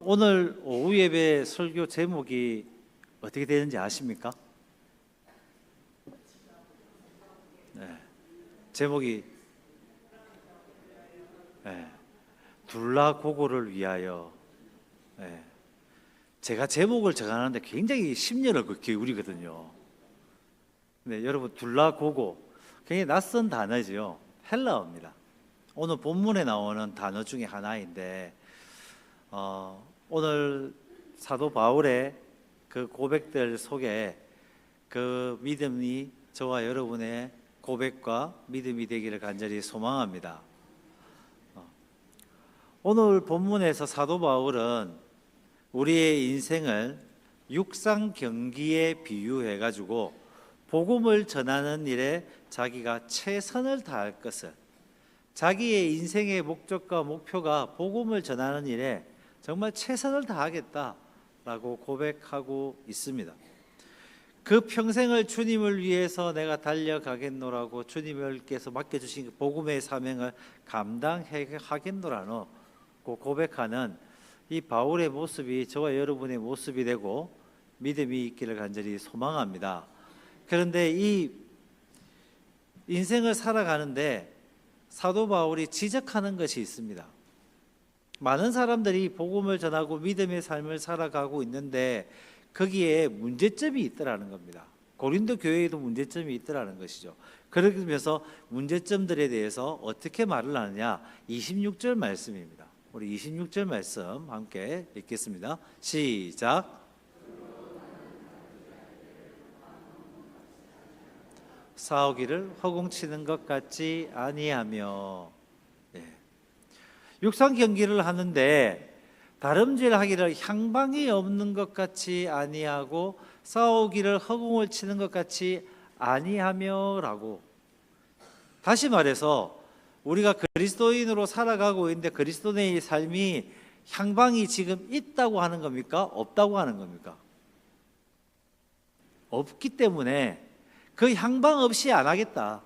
오늘 오후 예배 설교 제목이 어떻게 되는지 아십니까? 제목이 둘라고고를 위하여. 제가 제목을 정하는데 굉장히 심려를 기울이거든요. 네, 여러분, 둘라고고 굉장히 낯선 단어지요. 헬라어입니다. 오늘 본문에 나오는 단어 중에 하나인데 오늘 사도 바울의 그 고백들 속에 그 믿음이 저와 여러분의 고백과 믿음이 되기를 간절히 소망합니다. 오늘 본문에서 사도 바울은 우리의 인생을 육상 경기에 비유해 가지고 복음을 전하는 일에 자기가 최선을 다할 것을, 자기의 인생의 목적과 목표가 복음을 전하는 일에 정말 최선을 다하겠다라고 고백하고 있습니다. 그 평생을 주님을 위해서 내가 달려가겠노라고 주님께서 맡겨주신 복음의 사명을 감당하겠노라고 고백하는 이 바울의 모습이 저와 여러분의 모습이 되고 믿음이 있기를 간절히 소망합니다. 그런데 이 인생을 살아가는데 사도 바울이 지적하는 것이 있습니다. 많은 사람들이 복음을 전하고 믿음의 삶을 살아가고 있는데 거기에 문제점이 있더라는 겁니다. 고린도 교회에도 문제점이 있더라는 것이죠. 그러면서 문제점들에 대해서 어떻게 말을 하느냐, 26절 말씀입니다. 우리 26절 말씀 함께 읽겠습니다. 시작. 싸우기를 허공치는 것 같지 아니하며. 육상 경기를 하는데 다름질하기를 향방이 없는 것 같이 아니하고 싸우기를 허공을 치는 것 같이 아니하며라고. 다시 말해서 우리가 그리스도인으로 살아가고 있는데 그리스도인의 삶이 향방이 지금 있다고 하는 겁니까? 없다고 하는 겁니까? 없기 때문에 그 향방 없이 안 하겠다.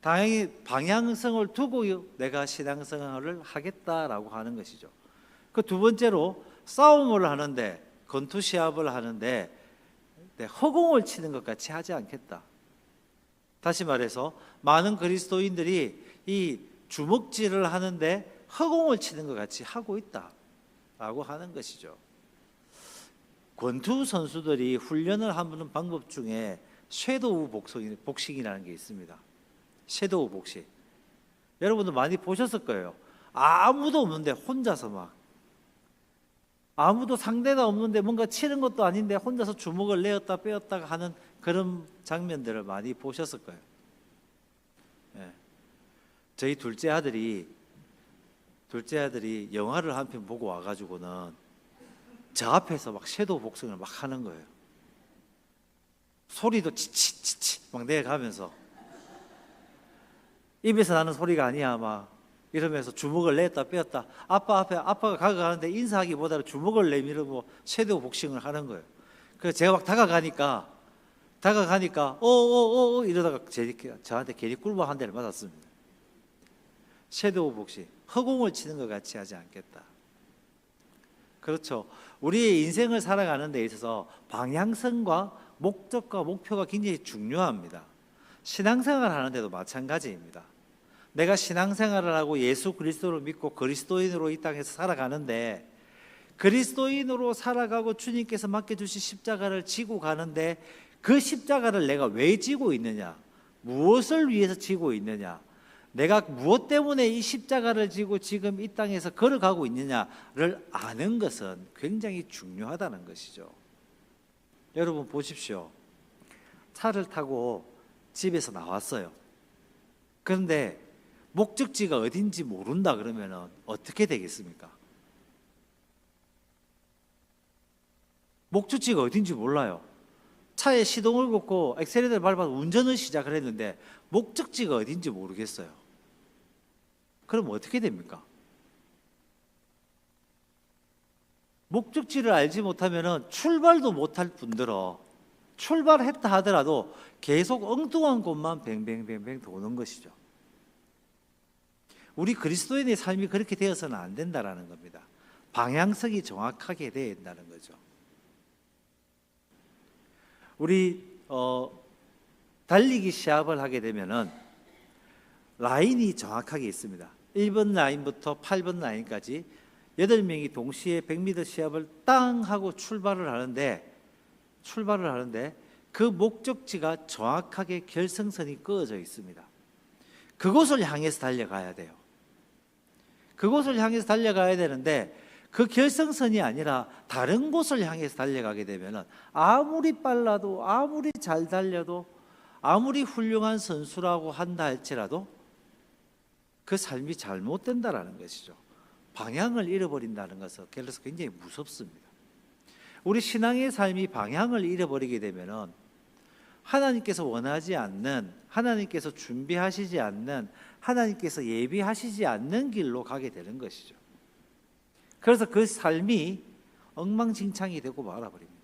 당연히 방향성을 두고 내가 신앙생활을 하겠다라고 하는 것이죠. 그 두 번째로 싸움을 하는데, 권투 시합을 하는데 허공을 치는 것 같이 하지 않겠다. 다시 말해서 많은 그리스도인들이 이 주먹질을 하는데 허공을 치는 것 같이 하고 있다라고 하는 것이죠. 권투 선수들이 훈련을 하는 방법 중에 섀도우 복싱이라는 게 있습니다. 섀도우 복싱. 여러분도 많이 보셨을 거예요. 아무도 없는데 혼자서 막, 아무도 상대가 없는데 뭔가 치는 것도 아닌데 혼자서 주먹을 내었다 빼었다 하는 그런 장면들을 많이 보셨을 거예요. 저희 둘째 아들이 영화를 한 편 보고 와가지고는 저 앞에서 막 섀도우 복싱을 막 하는 거예요. 소리도 치치치치 막 내가면서, 입에서 나는 소리가 아니야 막 이러면서 주먹을 냈다 빼었다. 아빠 앞에 아빠가 가는데 인사하기보다는 주먹을 내밀고 섀도우 복싱을 하는 거예요. 그래서 제가 막 다가가니까 이러다가 저한테 괜히 꿀밤 한 대를 맞았습니다. 섀도우 복싱, 허공을 치는 것 같이 하지 않겠다. 그렇죠. 우리의 인생을 살아가는 데 있어서 방향성과 목적과 목표가 굉장히 중요합니다. 신앙생활 하는데도 마찬가지입니다. 내가 신앙생활을 하고 예수 그리스도를 믿고 그리스도인으로 이 땅에서 살아가는데, 그리스도인으로 살아가고 주님께서 맡겨주신 십자가를 지고 가는데 그 십자가를 내가 왜 지고 있느냐, 무엇을 위해서 지고 있느냐, 내가 무엇 때문에 이 십자가를 지고 지금 이 땅에서 걸어가고 있느냐를 아는 것은 굉장히 중요하다는 것이죠. 여러분 보십시오. 차를 타고 집에서 나왔어요. 그런데 목적지가 어딘지 모른다 그러면 어떻게 되겠습니까? 목적지가 어딘지 몰라요. 차에 시동을 걷고 엑셀레이터를 밟아서 운전을 시작을 했는데 목적지가 어딘지 모르겠어요. 그럼 어떻게 됩니까? 목적지를 알지 못하면 출발도 못할 뿐더러 출발했다 하더라도 계속 엉뚱한 곳만 뱅뱅뱅뱅 도는 것이죠. 우리 그리스도인의 삶이 그렇게 되어서는 안 된다라는 겁니다. 방향성이 정확하게 돼야 된다는 거죠. 우리 달리기 시합을 하게 되면은 라인이 정확하게 있습니다. 1번 라인부터 8번 라인까지 8명이 동시에 100m 시합을 땅 하고 출발을 하는데 그 목적지가 정확하게 결승선이 그어져 있습니다. 그곳을 향해서 달려가야 돼요. 그곳을 향해서 달려가야 되는데 그 결승선이 아니라 다른 곳을 향해서 달려가게 되면은 아무리 빨라도 아무리 잘 달려도 아무리 훌륭한 선수라고 한다 할지라도 그 삶이 잘못된다라는 것이죠. 방향을 잃어버린다는 것은 그래서 굉장히 무섭습니다. 우리 신앙의 삶이 방향을 잃어버리게 되면은 하나님께서 원하지 않는, 하나님께서 준비하시지 않는, 하나님께서 예비하시지 않는 길로 가게 되는 것이죠. 그래서 그 삶이 엉망진창이 되고 말아버립니다.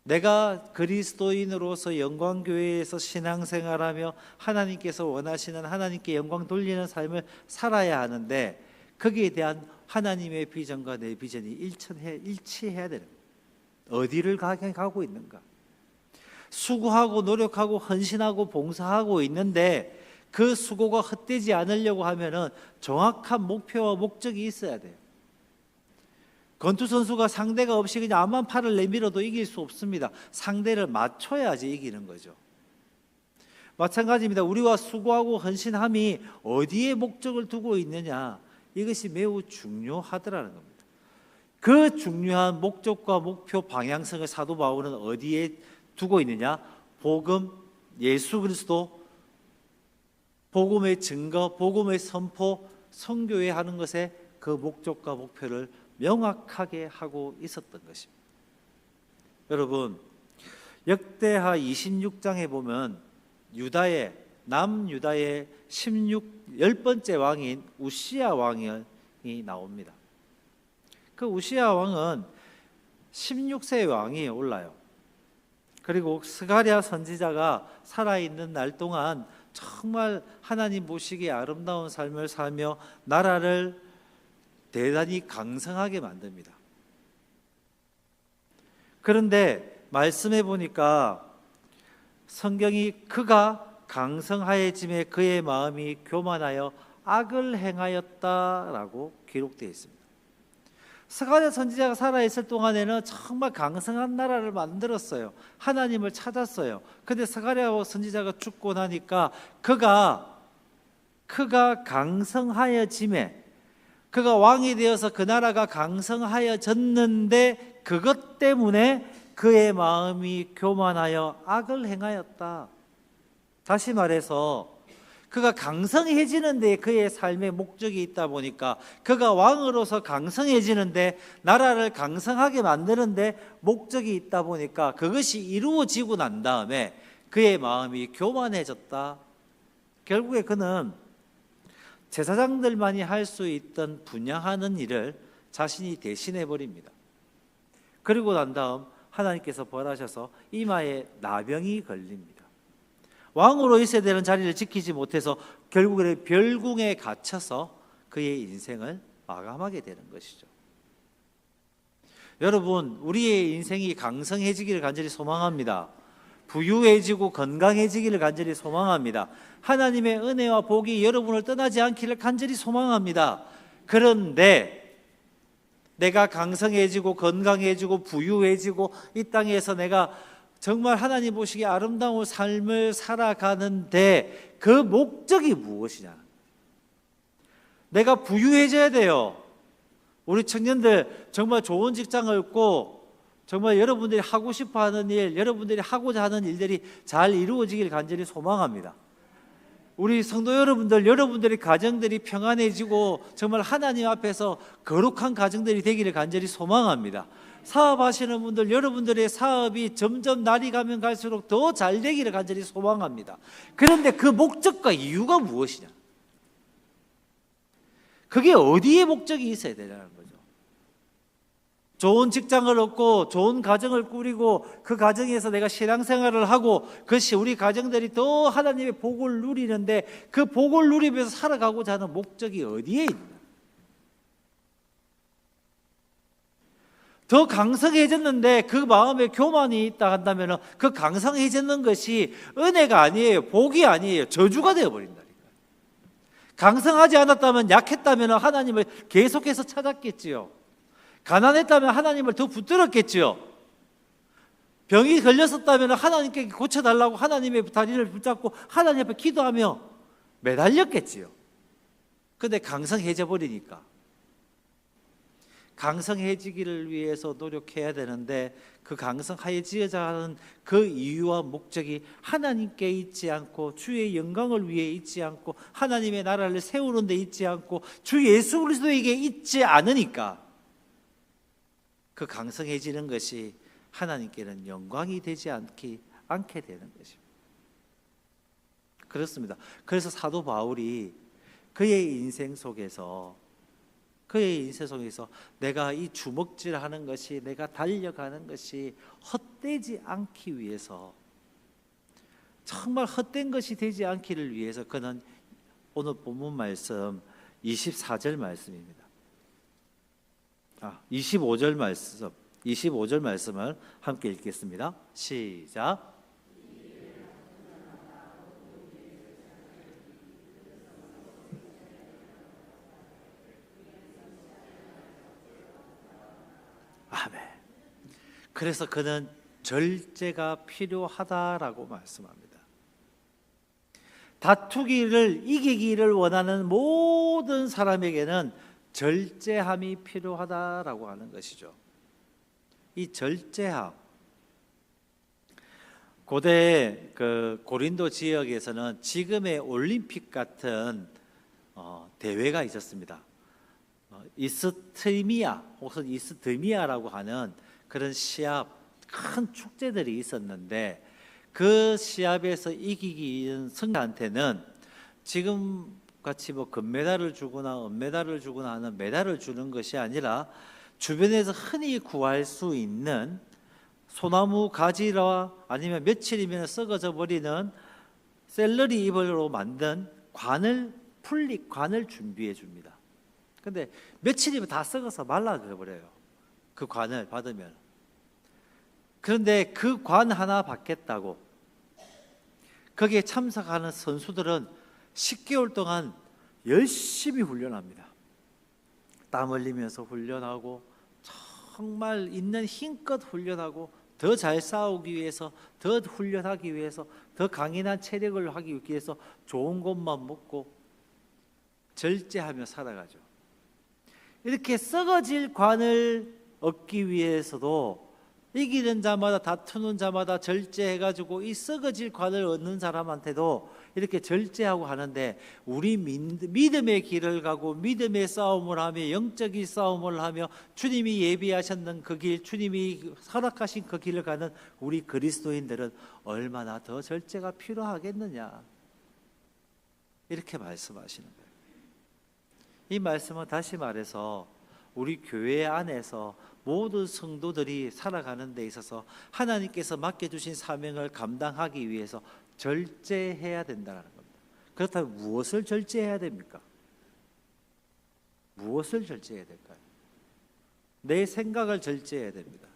내가 그리스도인으로서 영광교회에서 신앙생활하며 하나님께서 원하시는, 하나님께 영광 돌리는 삶을 살아야 하는데 거기에 대한 하나님의 비전과 내 비전이 일치해야 되는 거예요. 어디를 가고 있는가? 수고하고 노력하고 헌신하고 봉사하고 있는데 그 수고가 헛되지 않으려고 하면은 정확한 목표와 목적이 있어야 돼요. 권투 선수가 상대가 없이 그냥 앞만 팔을 내밀어도 이길 수 없습니다. 상대를 맞춰야지 이기는 거죠. 마찬가지입니다. 우리와 수고하고 헌신함이 어디에 목적을 두고 있느냐, 이것이 매우 중요하더라는 겁니다. 그 중요한 목적과 목표 방향성을 사도 바울은 어디에 두고 있느냐? 복음, 예수 그리스도, 복음의 증거, 복음의 선포, 선교회 하는 것에 그 목적과 목표를 명확하게 하고 있었던 것입니다. 여러분, 역대하 26장에 보면 남유다의 10번째 왕인 우시야 왕이 나옵니다. 그 우시야 왕은 16세 왕이 올라요. 그리고 스가랴 선지자가 살아있는 날 동안 정말 하나님 보시기에 아름다운 삶을 살며 나라를 대단히 강성하게 만듭니다. 그런데 말씀해 보니까 성경이 그가 강성하여짐에 그의 마음이 교만하여 악을 행하였다라고 기록되어 있습니다. 스가랴 선지자가 살아있을 동안에는 정말 강성한 나라를 만들었어요. 하나님을 찾았어요. 그런데 스가랴 선지자가 죽고 나니까 그가 강성하여짐에, 그가 왕이 되어서 그 나라가 강성하여졌는데 그것 때문에 그의 마음이 교만하여 악을 행하였다. 다시 말해서 그가 강성해지는 데 그의 삶의 목적이 있다 보니까, 그가 왕으로서 강성해지는 데, 나라를 강성하게 만드는 데 목적이 있다 보니까 그것이 이루어지고 난 다음에 그의 마음이 교만해졌다. 결국에 그는 제사장들만이 할 수 있던 분향하는 일을 자신이 대신해 버립니다. 그리고 난 다음 하나님께서 벌하셔서 이마에 나병이 걸립니다. 왕으로 있어야 되는 자리를 지키지 못해서 결국에는 별궁에 갇혀서 그의 인생을 마감하게 되는 것이죠. 여러분, 우리의 인생이 강성해지기를 간절히 소망합니다. 부유해지고 건강해지기를 간절히 소망합니다. 하나님의 은혜와 복이 여러분을 떠나지 않기를 간절히 소망합니다. 그런데 내가 강성해지고 건강해지고 부유해지고 이 땅에서 내가 정말 하나님 보시기에 아름다운 삶을 살아가는데 그 목적이 무엇이냐? 내가 부유해져야 돼요. 우리 청년들 정말 좋은 직장을 얻고 정말 여러분들이 하고 싶어 하는 일, 여러분들이 하고자 하는 일들이 잘 이루어지길 간절히 소망합니다. 우리 성도 여러분들, 여러분들의 가정들이 평안해지고 정말 하나님 앞에서 거룩한 가정들이 되기를 간절히 소망합니다. 사업하시는 분들, 여러분들의 사업이 점점 날이 가면 갈수록 더 잘 되기를 간절히 소망합니다. 그런데 그 목적과 이유가 무엇이냐? 그게 어디에 목적이 있어야 되냐는 거죠. 좋은 직장을 얻고 좋은 가정을 꾸리고 그 가정에서 내가 신앙생활을 하고 그것이 우리 가정들이 더 하나님의 복을 누리는데 그 복을 누리면서 살아가고자 하는 목적이 어디에 있나? 더 강성해졌는데 그 마음에 교만이 있다 한다면 그 강성해졌는 것이 은혜가 아니에요. 복이 아니에요. 저주가 되어버린다니까요. 강성하지 않았다면, 약했다면 하나님을 계속해서 찾았겠지요. 가난했다면 하나님을 더 붙들었겠지요. 병이 걸렸었다면 하나님께 고쳐달라고 하나님의 다리를 붙잡고 하나님 앞에 기도하며 매달렸겠지요. 그런데 강성해져 버리니까, 강성해지기를 위해서 노력해야 되는데 그 강성해지고자 하는 그 이유와 목적이 하나님께 있지 않고 주의 영광을 위해 있지 않고 하나님의 나라를 세우는 데 있지 않고 주 예수 그리스도에게 있지 않으니까 그 강성해지는 것이 하나님께는 영광이 되지 않게 되는 것입니다. 그렇습니다. 그래서 사도 바울이 그의 인생 속에서 내가 이 주먹질하는 것이, 내가 달려가는 것이 헛되지 않기 위해서, 정말 헛된 것이 되지 않기를 위해서 그는 오늘 본문 말씀 24절 말씀입니다. 25절 말씀을 함께 읽겠습니다. 시작. 아멘. 그래서 그는 절제가 필요하다라고 말씀합니다. 다투기를 이기기를 원하는 모든 사람에게는 절제함이 필요하다라고 하는 것이죠. 이 절제함, 고대 그 고린도 지역에서는 지금의 올림픽 같은 대회가 있었습니다. 이스트미아 혹은 이스드미아라고 하는 그런 시합, 큰 축제들이 있었는데 그 시합에서 이기기 위한 승자한테는 지금 같이 뭐 금메달을 주거나 은메달을 주거나 하는 메달을 주는 것이 아니라 주변에서 흔히 구할 수 있는 소나무 가지라 아니면 며칠이면 썩어져 버리는 샐러리 잎으로 만든 관을 준비해 줍니다. 근데 며칠이면 다 썩어서 말라져 버려요. 그 관을 받으면. 그런데 그 관 하나 받겠다고 거기에 참석하는 선수들은 10개월 동안 열심히 훈련합니다. 땀 흘리면서 훈련하고 정말 있는 힘껏 훈련하고 더 잘 싸우기 위해서, 더 훈련하기 위해서, 더 강인한 체력을 하기 위해서 좋은 것만 먹고 절제하며 살아가죠. 이렇게 썩어질 관을 얻기 위해서도 이기는 자마다, 다투는 자마다 절제해가지고 이 썩어질 관을 얻는 사람한테도 이렇게 절제하고 하는데, 우리 믿음의 길을 가고 믿음의 싸움을 하며 영적인 싸움을 하며 주님이 예비하셨는 그 길, 주님이 허락하신 그 길을 가는 우리 그리스도인들은 얼마나 더 절제가 필요하겠느냐, 이렇게 말씀하시는 거예요. 이 말씀은 다시 말해서 우리 교회 안에서 모든 성도들이 살아가는 데 있어서 하나님께서 맡겨주신 사명을 감당하기 위해서 절제해야 된다는 겁니다. 그렇다면 무엇을 절제해야 됩니까? 무엇을 절제해야 될까요? 내 생각을 절제해야 됩니다.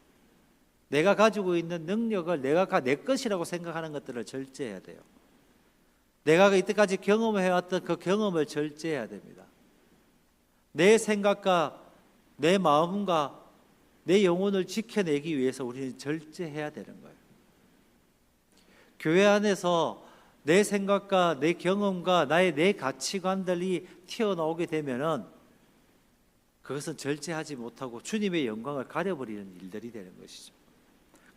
내가 가지고 있는 능력을 내가 내 것이라고 생각하는 것들을 절제해야 돼요. 내가 이때까지 경험해왔던 그 경험을 절제해야 됩니다. 내 생각과 내 마음과 내 영혼을 지켜내기 위해서 우리는 절제해야 되는 거예요. 교회 안에서 내 생각과 내 경험과 내 가치관들이 튀어나오게 되면은 그것은 절제하지 못하고 주님의 영광을 가려버리는 일들이 되는 것이죠.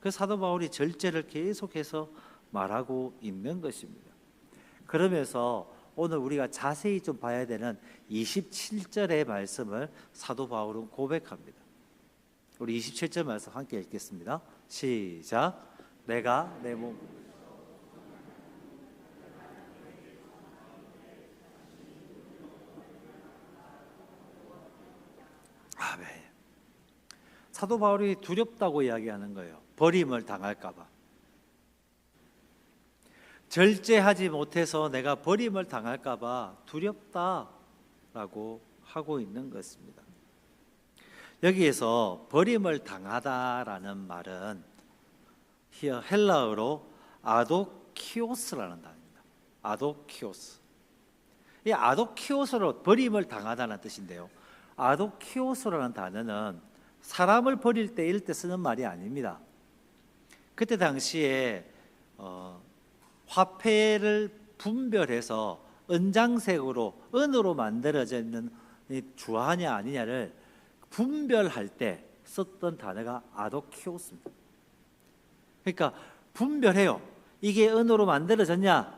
그래서 사도 바울이 절제를 계속해서 말하고 있는 것입니다. 그러면서 오늘 우리가 자세히 좀 봐야 되는 27절의 말씀을 사도 바울은 고백합니다. 우리 27절 말씀 함께 읽겠습니다. 시작. 내가 내 몸 아멘. 사도 바울이 두렵다고 이야기하는 거예요. 버림을 당할까 봐. 절제하지 못해서 내가 버림을 당할까 봐 두렵다라고 하고 있는 것입니다. 여기에서 버림을 당하다라는 말은 헬라어로 아도키오스라는 단어입니다. 아도키오스. 이 아도키오스로 버림을 당하다는 뜻인데요. 아도키오스라는 단어는 사람을 버릴 때 이럴 때 쓰는 말이 아닙니다. 그때 당시에 화폐를 분별해서 은장색으로 은으로 만들어져 있는 주화냐 아니냐를 분별할 때 썼던 단어가 아도키오스입니다. 그러니까 분별해요. 이게 은으로 만들어졌냐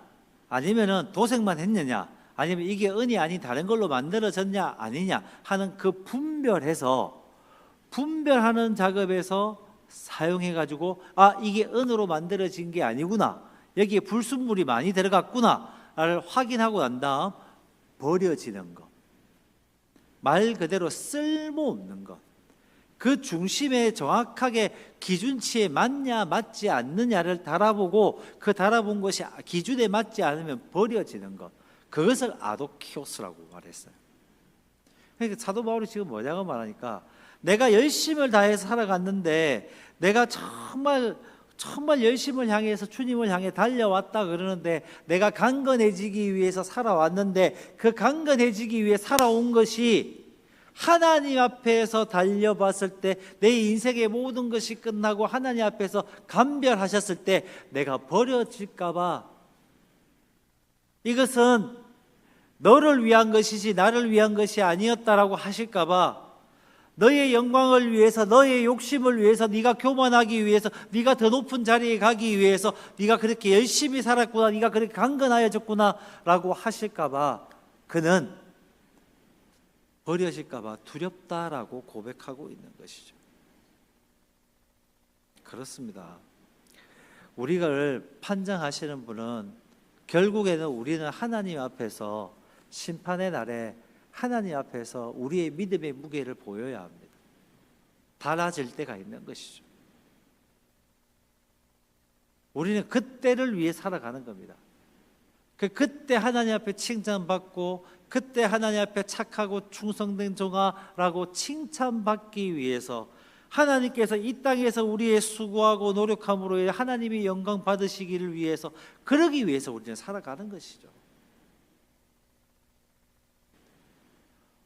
아니면은 도색만 했느냐 아니면 이게 은이 아닌 다른 걸로 만들어졌냐 아니냐 하는 그 분별해서 분별하는 작업에서 사용해 가지고 이게 은으로 만들어진 게 아니구나, 여기에 불순물이 많이 들어갔구나를 확인하고 난 다음 버려지는 것, 말 그대로 쓸모없는 것, 그 중심에 정확하게 기준치에 맞냐 맞지 않느냐를 달아보고 그 달아본 것이 기준에 맞지 않으면 버려지는 것, 그것을 아도키오스라고 말했어요. 그러니까 사도 바울이 지금 뭐냐고 말하니까 내가 열심을 다해서 살아갔는데 내가 정말 열심을 향해서 주님을 향해 달려왔다 그러는데 내가 강건해지기 위해서 살아왔는데 그 강건해지기 위해 살아온 것이 하나님 앞에서 달려봤을 때 내 인생의 모든 것이 끝나고 하나님 앞에서 감별하셨을 때 내가 버려질까 봐, 이것은 너를 위한 것이지 나를 위한 것이 아니었다라고 하실까 봐, 너의 영광을 위해서 너의 욕심을 위해서 네가 교만하기 위해서 네가 더 높은 자리에 가기 위해서 네가 그렇게 열심히 살았구나, 네가 그렇게 강건하여졌구나 라고 하실까 봐 그는 버려질까 봐 두렵다라고 고백하고 있는 것이죠. 그렇습니다. 우리를 판정하시는 분은 결국에는 우리는 하나님 앞에서 심판의 날에 하나님 앞에서 우리의 믿음의 무게를 보여야 합니다. 달라질 때가 있는 것이죠. 우리는 그때를 위해 살아가는 겁니다. 그때 하나님 앞에 칭찬받고 그때 하나님 앞에 착하고 충성된 종아라고 칭찬받기 위해서, 하나님께서 이 땅에서 우리의 수고하고 노력함으로 하나님이 영광 받으시기를 위해서, 그러기 위해서 우리는 살아가는 것이죠.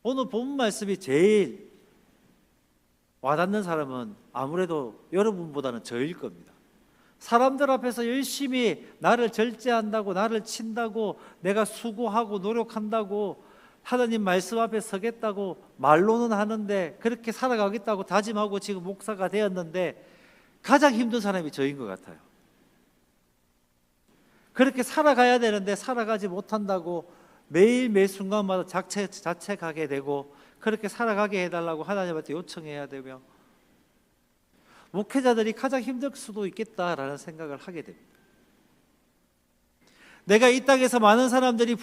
오늘 본 말씀이 제일 와닿는 사람은 아무래도 여러분보다는 저일 겁니다. 사람들 앞에서 열심히 나를 절제한다고, 나를 친다고, 내가 수고하고 노력한다고, 하나님 말씀 앞에 서겠다고 말로는 하는데 그렇게 살아가겠다고 다짐하고 지금 목사가 되었는데 가장 힘든 사람이 저인 것 같아요. 그렇게 살아가야 되는데 살아가지 못한다고 매일 매 순간마다 자책하게 되고, 그렇게 살아가게 해달라고 하나님한테 요청해야 되며, 목회자들이 가장 힘들 수도 있겠다라는 생각을 하게 됩니다. 내가 이 땅에서 많은 사람들이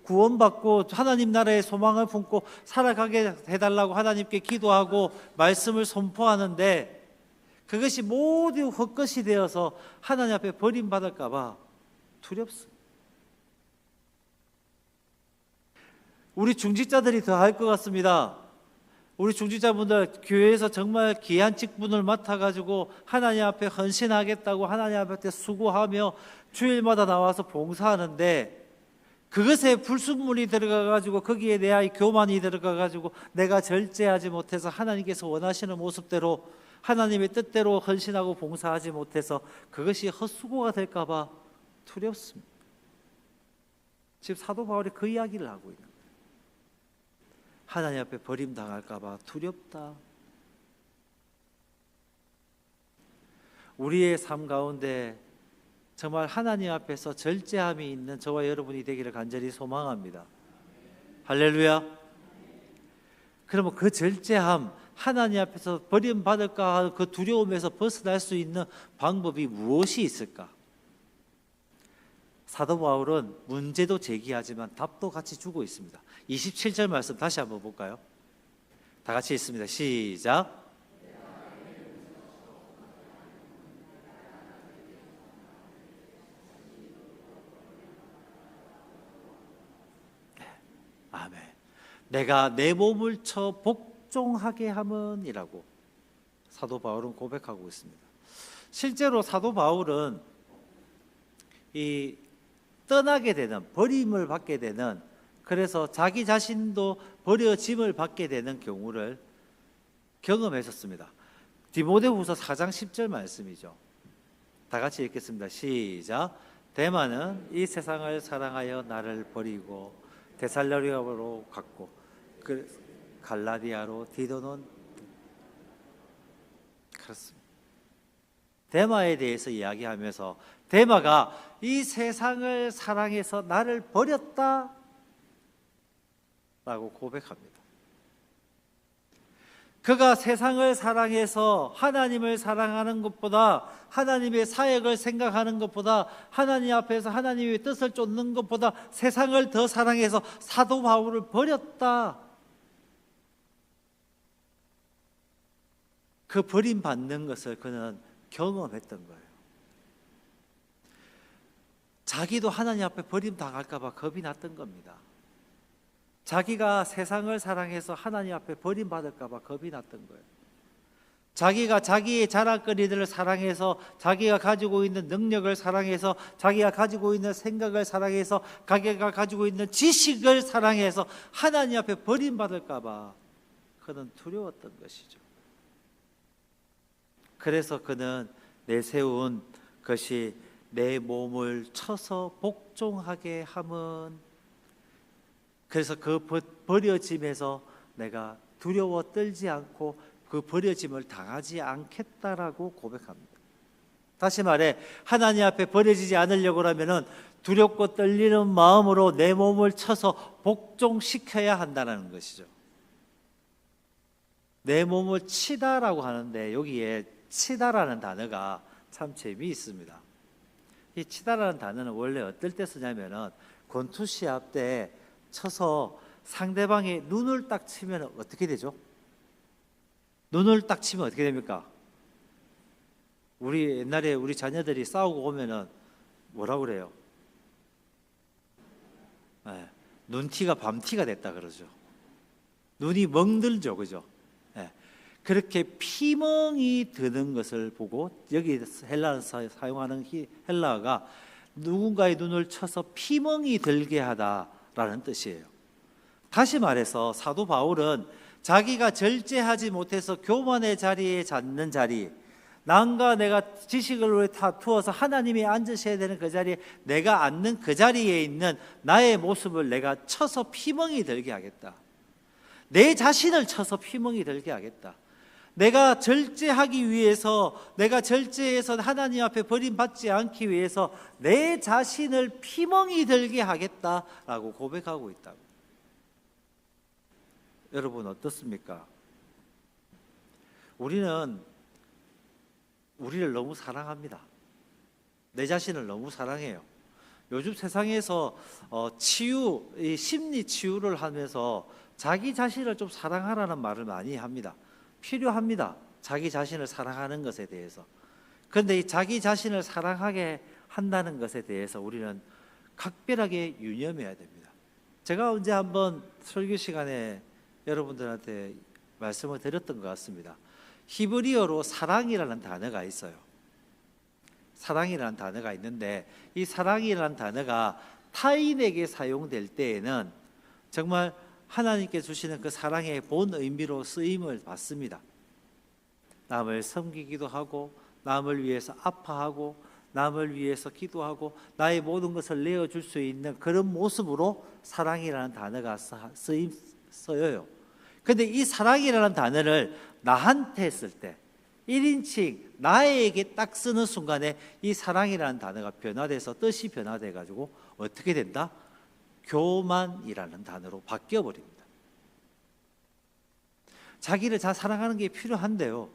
구원받고 하나님 나라의 소망을 품고 살아가게 해달라고 하나님께 기도하고 말씀을 선포하는데 그것이 모두 헛것이 되어서 하나님 앞에 버림받을까 봐 두렵습니다. 우리 중직자들이 더 할 것 같습니다. 우리 중직자분들 교회에서 정말 귀한 직분을 맡아가지고 하나님 앞에 헌신하겠다고 하나님 앞에 수고하며 주일마다 나와서 봉사하는데 그것에 불순물이 들어가가지고 거기에 대하여 교만이 들어가가지고 내가 절제하지 못해서 하나님께서 원하시는 모습대로 하나님의 뜻대로 헌신하고 봉사하지 못해서 그것이 헛수고가 될까 봐 두렵습니다. 지금 사도 바울이 그 이야기를 하고 있는 거예요. 하나님 앞에 버림당할까 봐 두렵다. 우리의 삶 가운데 정말 하나님 앞에서 절제함이 있는 저와 여러분이 되기를 간절히 소망합니다. 할렐루야. 그러면 그 절제함, 하나님 앞에서 버림받을까 하는 그 두려움에서 벗어날 수 있는 방법이 무엇이 있을까? 사도 바울은 문제도 제기하지만 답도 같이 주고 있습니다. 27절 말씀 다시 한번 볼까요? 다 같이 읽습니다. 시작. 아멘. 내가 내 몸을 쳐 복종하게 함은이라고 사도 바울은 고백하고 있습니다. 실제로 사도 바울은 이 떠나게 되는, 버림을 받게 되는, 그래서 자기 자신도 버려짐을 받게 되는 경우를 경험했었습니다. 디모데후서 4장 10절 말씀이죠. 다 같이 읽겠습니다. 시작. 데마는 이 세상을 사랑하여 나를 버리고 데살로니가로 갔고 갈라디아로 디도는 그렇습니다. 데마에 대해서 이야기하면서 데마가 이 세상을 사랑해서 나를 버렸다 라고 고백합니다. 그가 세상을 사랑해서 하나님을 사랑하는 것보다, 하나님의 사역을 생각하는 것보다, 하나님 앞에서 하나님의 뜻을 쫓는 것보다 세상을 더 사랑해서 사도 바울을 버렸다. 그 버림받는 것을 그는 경험했던 거예요. 자기도 하나님 앞에 버림당할까 봐 겁이 났던 겁니다. 자기가 세상을 사랑해서 하나님 앞에 버림받을까 봐 겁이 났던 거예요. 자기가 자기의 자랑거리들을 사랑해서, 자기가 가지고 있는 능력을 사랑해서, 자기가 가지고 있는 생각을 사랑해서, 자기가 가지고 있는 지식을 사랑해서 하나님 앞에 버림받을까 봐 그는 두려웠던 것이죠. 그래서 그는 내세운 것이 내 몸을 쳐서 복종하게 함은, 그래서 그 버려짐에서 내가 두려워 떨지 않고 그 버려짐을 당하지 않겠다라고 고백합니다. 다시 말해, 하나님 앞에 버려지지 않으려고 하면은 두렵고 떨리는 마음으로 내 몸을 쳐서 복종시켜야 한다는 것이죠. 내 몸을 치다라고 하는데 여기에 치다라는 단어가 참 재미있습니다. 이 치다라는 단어는 원래 어떨 때 쓰냐면은 권투시합 때 쳐서 상대방의 눈을 딱 치면 어떻게 되죠? 눈을 딱 치면 어떻게 됩니까? 우리 옛날에 우리 자녀들이 싸우고 오면은 뭐라고 그래요? 네, 눈티가 밤티가 됐다 그러죠. 눈이 멍들죠, 그죠? 네, 그렇게 피멍이 드는 것을 보고, 여기 헬라에서 사용하는 헬라어가 누군가의 눈을 쳐서 피멍이 들게 하다라는 뜻이에요. 다시 말해서 사도 바울은 자기가 절제하지 못해서 교만의 자리에 앉는 자리, 남과 내가 지식을 다투어서 하나님이 앉으셔야 되는 그 자리에 내가 앉는 그 자리에 있는 나의 모습을 내가 쳐서 피멍이 들게 하겠다. 내 자신을 쳐서 피멍이 들게 하겠다. 내가 절제하기 위해서, 내가 절제해서 하나님 앞에 버림받지 않기 위해서 내 자신을 피멍이 들게 하겠다라고 고백하고 있다고. 여러분 어떻습니까? 우리는 우리를 너무 사랑합니다. 내 자신을 너무 사랑해요. 요즘 세상에서 심리 치유를 하면서 자기 자신을 좀 사랑하라는 말을 많이 합니다. 필요합니다. 자기 자신을 사랑하는 것에 대해서. 그런데 이 자기 자신을 사랑하게 한다는 것에 대해서 우리는 각별하게 유념해야 됩니다. 제가 언제 한번 설교 시간에 여러분들한테 말씀을 드렸던 것 같습니다. 히브리어로 사랑이라는 단어가 있어요. 사랑이라는 단어가 있는데 이 사랑이라는 단어가 타인에게 사용될 때에는 정말 하나님께 주시는 그 사랑의 본 의미로 쓰임을 받습니다. 남을 섬기기도 하고, 남을 위해서 아파하고, 남을 위해서 기도하고, 나의 모든 것을 내어줄 수 있는 그런 모습으로 사랑이라는 단어가 써요. 그런데 이 사랑이라는 단어를 나한테 쓸 때, 1인칭 나에게 딱 쓰는 순간에 이 사랑이라는 단어가 변화돼서 뜻이 변화돼 가지고 어떻게 된다? 교만이라는 단어로 바뀌어 버립니다. 자기를 잘 사랑하는 게 필요한데요,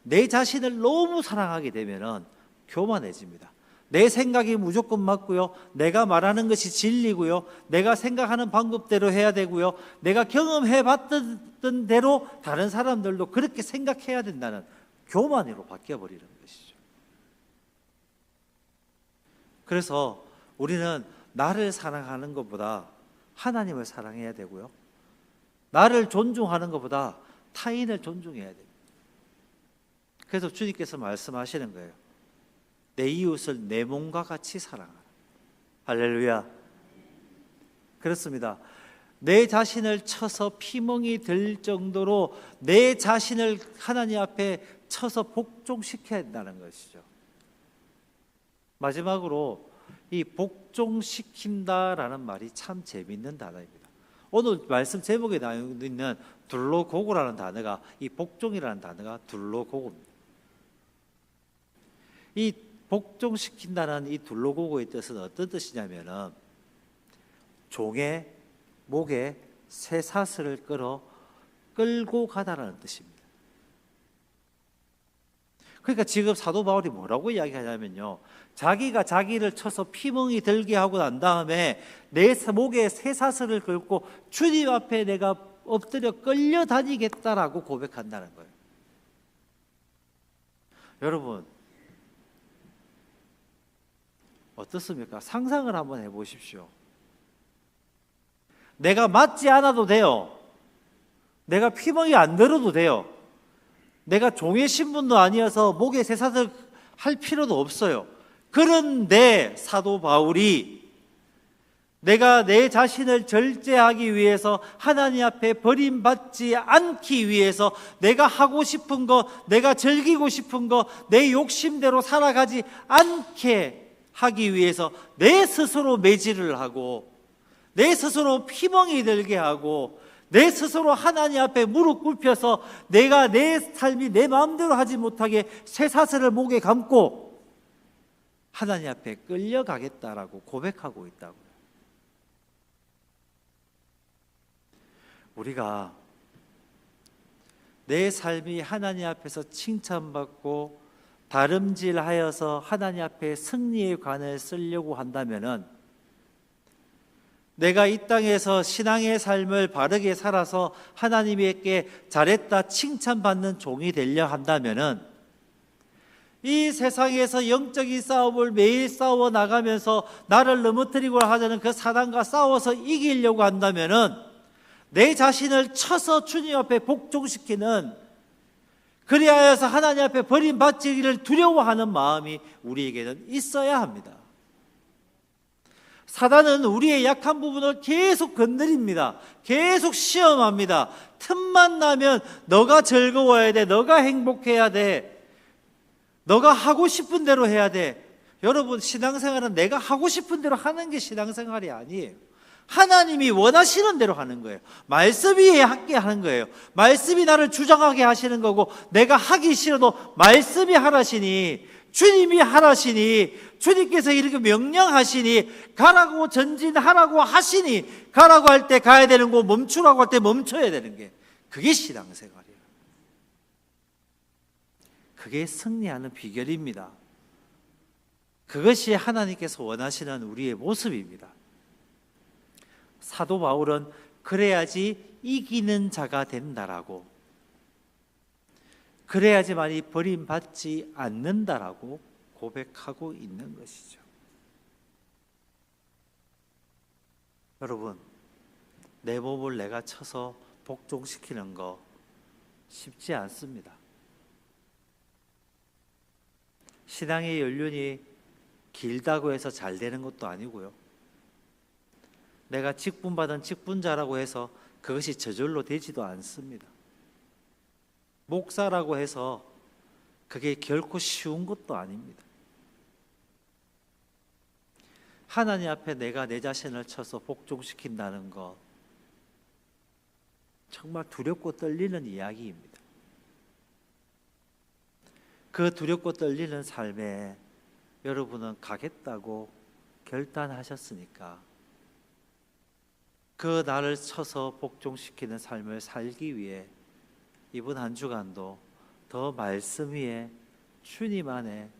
내 자신을 너무 사랑하게 되면은 교만해집니다. 내 생각이 무조건 맞고요, 내가 말하는 것이 진리고요, 내가 생각하는 방법대로 해야 되고요, 내가 경험해 봤던 대로 다른 사람들도 그렇게 생각해야 된다는 교만으로 바뀌어 버리는 것이죠. 그래서 우리는 나를 사랑하는 것보다 하나님을 사랑해야 되고요, 나를 존중하는 것보다 타인을 존중해야 됩니다. 그래서 주님께서 말씀하시는 거예요. 내 이웃을 내 몸과 같이 사랑하라. 할렐루야. 그렇습니다. 내 자신을 쳐서 피멍이 들 정도로 내 자신을 하나님 앞에 쳐서 복종시켜야 한다는 것이죠. 마지막으로 이 복종시킨다라는 말이 참 재미있는 단어입니다. 오늘 말씀 제목에 나와 있는 둘로고고라는 단어가, 이 복종이라는 단어가 둘로고고입니다. 이 복종시킨다는 이 둘로고고의 뜻은 어떤 뜻이냐면은 종의 목에 쇠사슬을 끌고 가다라는 뜻입니다. 그러니까 지금 사도 바울이 뭐라고 이야기하냐면요, 자기가 자기를 쳐서 피멍이 들게 하고 난 다음에 내 목에 쇠사슬을 걸고 주님 앞에 내가 엎드려 끌려다니겠다라고 고백한다는 거예요. 여러분 어떻습니까? 상상을 한번 해보십시오. 내가 맞지 않아도 돼요. 내가 피멍이 안 들어도 돼요. 내가 종의 신분도 아니어서 목에 쇠사슬 할 필요도 없어요. 그런데 사도 바울이 내가 내 자신을 절제하기 위해서, 하나님 앞에 버림받지 않기 위해서, 내가 하고 싶은 거, 내가 즐기고 싶은 거, 내 욕심대로 살아가지 않게 하기 위해서 내 스스로 매질을 하고, 내 스스로 피멍이 들게 하고, 내 스스로 하나님 앞에 무릎 꿇혀서 내가 내 삶이 내 마음대로 하지 못하게 쇠사슬을 목에 감고 하나님 앞에 끌려가겠다라고 고백하고 있다고요. 우리가 내 삶이 하나님 앞에서 칭찬받고 다름질하여서 하나님 앞에 승리의 관을 쓰려고 한다면은, 내가 이 땅에서 신앙의 삶을 바르게 살아서 하나님께 잘했다 칭찬받는 종이 되려 한다면은, 이 세상에서 영적인 싸움을 매일 싸워 나가면서 나를 넘어뜨리고 하자는 그 사단과 싸워서 이기려고 한다면은, 내 자신을 쳐서 주님 앞에 복종시키는, 그리하여서 하나님 앞에 버림받기를 두려워하는 마음이 우리에게는 있어야 합니다. 사단은 우리의 약한 부분을 계속 건드립니다. 계속 시험합니다. 틈만 나면 너가 즐거워야 돼, 너가 행복해야 돼, 너가 하고 싶은 대로 해야 돼. 여러분, 신앙생활은 내가 하고 싶은 대로 하는 게 신앙생활이 아니에요. 하나님이 원하시는 대로 하는 거예요. 말씀이 하게 하는 거예요. 말씀이 나를 주장하게 하시는 거고, 내가 하기 싫어도 말씀이 하라시니, 주님이 하라시니, 주님께서 이렇게 명령하시니, 가라고 전진하라고 하시니, 가라고 할 때 가야 되는 거, 멈추라고 할 때 멈춰야 되는 게, 그게 신앙생활이에요. 그게 승리하는 비결입니다. 그것이 하나님께서 원하시는 우리의 모습입니다. 사도 바울은 그래야지 이기는 자가 된다라고, 그래야지만이 버림받지 않는다라고 고백하고 있는 것이죠. 여러분, 내 몸을 내가 쳐서 복종시키는 거 쉽지 않습니다. 신앙의 연륜이 길다고 해서 잘 되는 것도 아니고요, 내가 직분받은 직분자라고 해서 그것이 저절로 되지도 않습니다. 목사라고 해서 그게 결코 쉬운 것도 아닙니다. 하나님 앞에 내가 내 자신을 쳐서 복종시킨다는 것, 정말 두렵고 떨리는 이야기입니다. 그 두렵고 떨리는 삶에 여러분은 가겠다고 결단하셨으니까, 그 나를 쳐서 복종시키는 삶을 살기 위해 이번 한 주간도 더 말씀 위에 주님 안에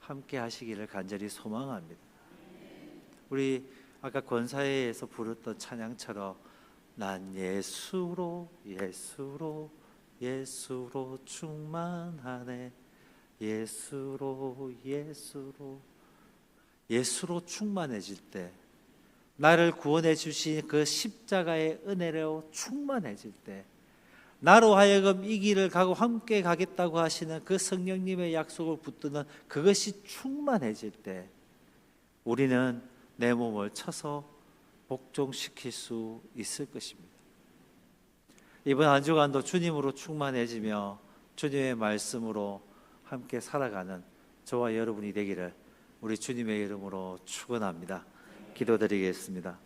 함께 하시기를 간절히 소망합니다. 우리 아까 권사회에서 부르던 찬양처럼 난 예수로 예수로 예수로 충만하네, 예수로 예수로 예수로 충만해질 때, 나를 구원해 주신 그 십자가의 은혜로 충만해질 때, 나로 하여금 이 길을 가고 함께 가겠다고 하시는 그 성령님의 약속을 붙드는 그것이 충만해질 때 우리는 내 몸을 쳐서 복종시킬 수 있을 것입니다. 이번 한 주간도 주님으로 충만해지며 주님의 말씀으로 함께 살아가는 저와 여러분이 되기를 우리 주님의 이름으로 축원합니다. 기도드리겠습니다.